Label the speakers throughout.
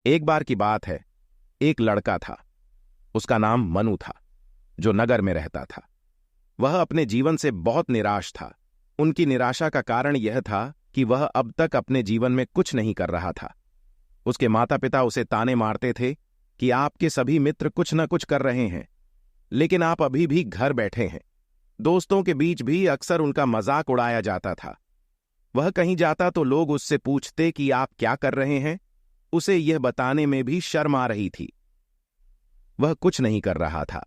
Speaker 1: एक बार की बात है, एक लड़का था। उसका नाम मनु था, जो नगर में रहता था। वह अपने जीवन से बहुत निराश था। उनकी निराशा का कारण यह था कि वह अब तक अपने जीवन में कुछ नहीं कर रहा था। उसके माता पिता उसे ताने मारते थे कि आपके सभी मित्र कुछ न कुछ कर रहे हैं, लेकिन आप अभी भी घर बैठे हैं। दोस्तों के बीच भी अक्सर उनका मजाक उड़ाया जाता था। वह कहीं जाता तो लोग उससे पूछते कि आप क्या कर रहे हैं। उसे यह बताने में भी शर्म आ रही थी। वह कुछ नहीं कर रहा था।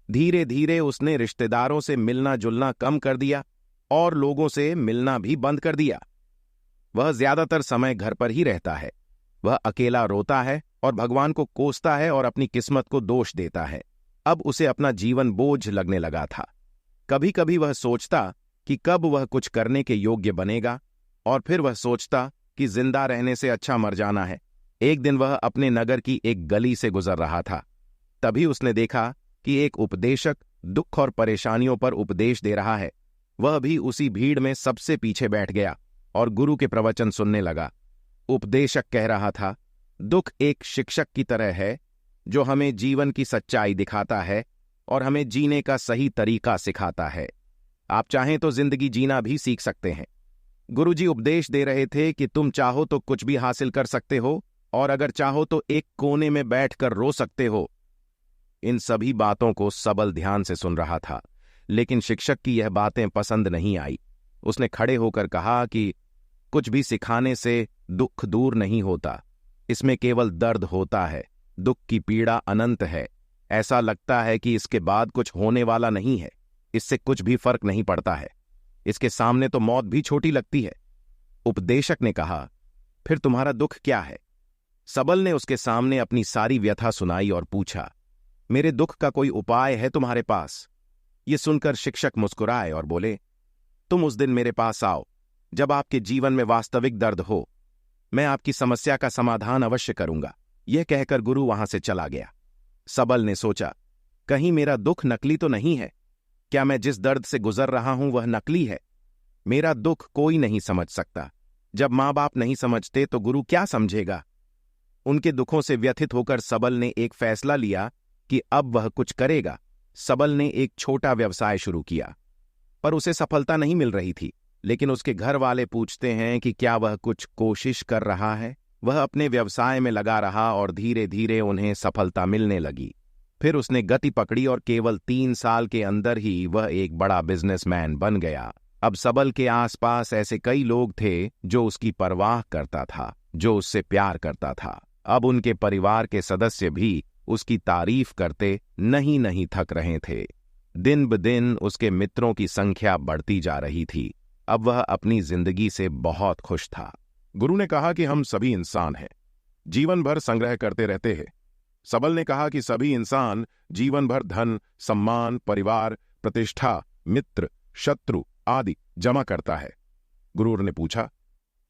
Speaker 1: धीरे धीरे उसने रिश्तेदारों से मिलना जुलना कम कर दिया और लोगों से मिलना भी बंद कर दिया। वह ज्यादातर समय घर पर ही रहता है। वह अकेला रोता है और भगवान को कोसता है और अपनी किस्मत को दोष देता है। अब उसे अपना जीवन बोझ लगने लगा था। कभी कभी वह सोचता कि कब वह कुछ करने के योग्य बनेगा, और फिर वह सोचता कि जिंदा रहने से अच्छा मर जाना है। एक दिन वह अपने नगर की एक गली से गुजर रहा था। तभी उसने देखा कि एक उपदेशक दुख और परेशानियों पर उपदेश दे रहा है। वह भी उसी भीड़ में सबसे पीछे बैठ गया और गुरु के प्रवचन सुनने लगा। उपदेशक कह रहा था, दुख एक शिक्षक की तरह है जो हमें जीवन की सच्चाई दिखाता है और हमें जीने का सही तरीका सिखाता है। आप चाहें तो जिंदगी जीना भी सीख सकते हैं। गुरुजी उपदेश दे रहे थे कि तुम चाहो तो कुछ भी हासिल कर सकते हो, और अगर चाहो तो एक कोने में बैठकर रो सकते हो। इन सभी बातों को सबल ध्यान से सुन रहा था, लेकिन शिक्षक की यह बातें पसंद नहीं आई। उसने खड़े होकर कहा कि कुछ भी सिखाने से दुख दूर नहीं होता, इसमें केवल दर्द होता है। दुख की पीड़ा अनंत है। ऐसा लगता है कि इसके बाद कुछ होने वाला नहीं है। इससे कुछ भी फर्क नहीं पड़ता है। इसके सामने तो मौत भी छोटी लगती है। उपदेशक ने कहा, फिर तुम्हारा दुख क्या है? सबल ने उसके सामने अपनी सारी व्यथा सुनाई और पूछा, मेरे दुख का कोई उपाय है तुम्हारे पास? ये सुनकर शिक्षक मुस्कुराए और बोले, तुम उस दिन मेरे पास आओ जब आपके जीवन में वास्तविक दर्द हो। मैं आपकी समस्या का समाधान अवश्य करूंगा। यह कहकर गुरु वहां से चला गया। सबल ने सोचा, कहीं मेरा दुख नकली तो नहीं है? क्या मैं जिस दर्द से गुजर रहा हूं वह नकली है? मेरा दुख कोई नहीं समझ सकता। जब मां बाप नहीं समझते तो गुरु क्या समझेगा? उनके दुखों से व्यथित होकर सबल ने एक फैसला लिया कि अब वह कुछ करेगा। सबल ने एक छोटा व्यवसाय शुरू किया, पर उसे सफलता नहीं मिल रही थी। लेकिन उसके घर वाले पूछते हैं कि क्या वह कुछ कोशिश कर रहा है। वह अपने व्यवसाय में लगा रहा और धीरे धीरे उन्हें सफलता मिलने लगी। फिर उसने गति पकड़ी और केवल 3 साल के अंदर ही वह एक बड़ा बिजनेसमैन बन गया। अब सबल के आसपास ऐसे कई लोग थे जो उसकी परवाह करता था, जो उससे प्यार करता था। अब उनके परिवार के सदस्य भी उसकी तारीफ करते नहीं थक रहे थे। दिन ब दिन उसके मित्रों की संख्या बढ़ती जा रही थी। अब वह अपनी जिंदगी से बहुत खुश था।
Speaker 2: गुरु ने कहा कि हम सभी इंसान हैं, जीवन भर संग्रह करते रहते हैं। सबल ने कहा कि सभी इंसान जीवन भर धन, सम्मान, परिवार, प्रतिष्ठा, मित्र, शत्रु आदि जमा करता है। गुरु ने पूछा,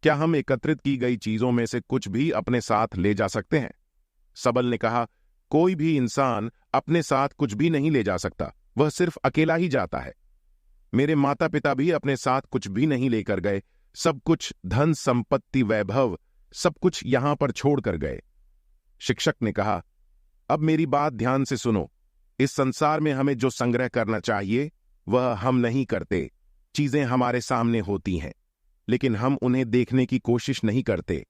Speaker 2: क्या हम एकत्रित की गई चीजों में से कुछ भी अपने साथ ले जा सकते हैं? सबल ने कहा, कोई भी इंसान अपने साथ कुछ भी नहीं ले जा सकता, वह सिर्फ अकेला ही जाता है। मेरे माता पिता भी अपने साथ कुछ भी नहीं लेकर गए। सब कुछ, धन संपत्ति, वैभव, सब कुछ यहां पर छोड़कर गए। शिक्षक ने कहा, अब मेरी बात ध्यान से सुनो। इस संसार में हमें जो संग्रह करना चाहिए वह हम नहीं करते। चीजें हमारे सामने होती हैं, लेकिन हम उन्हें देखने की कोशिश नहीं करते।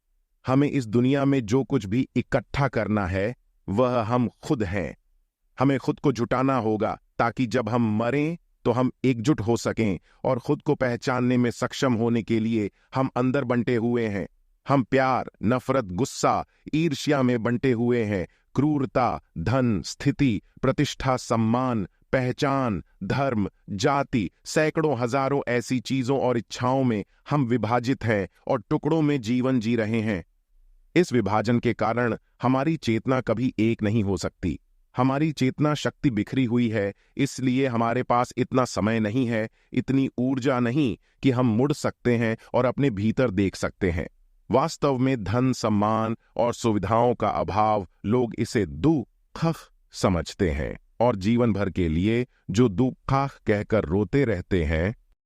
Speaker 2: हमें इस दुनिया में जो कुछ भी इकट्ठा करना है वह हम खुद हैं। हमें खुद को जुटाना होगा ताकि जब हम मरें तो हम एकजुट हो सकें, और खुद को पहचानने में सक्षम होने के लिए हम अंदर बंटे हुए हैं। हम प्यार, नफरत, गुस्सा, ईर्ष्या में बंटे हुए हैं। क्रूरता, धन, स्थिति, प्रतिष्ठा, सम्मान, पहचान, धर्म, जाति, सैकड़ों हजारों ऐसी चीजों और इच्छाओं में हम विभाजित हैं और टुकड़ों में जीवन जी रहे हैं। इस विभाजन के कारण हमारी चेतना कभी एक नहीं हो सकती। हमारी चेतना शक्ति बिखरी हुई है, इसलिए हमारे पास इतना समय नहीं है, इतनी ऊर्जा नहीं कि हम मुड़ सकते हैं और अपने भीतर देख सकते हैं। वास्तव में धन, सम्मान और सुविधाओं का अभाव, लोग इसे दुख समझते हैं और जीवन भर के लिए जो दुख कहकर रोते रहते हैं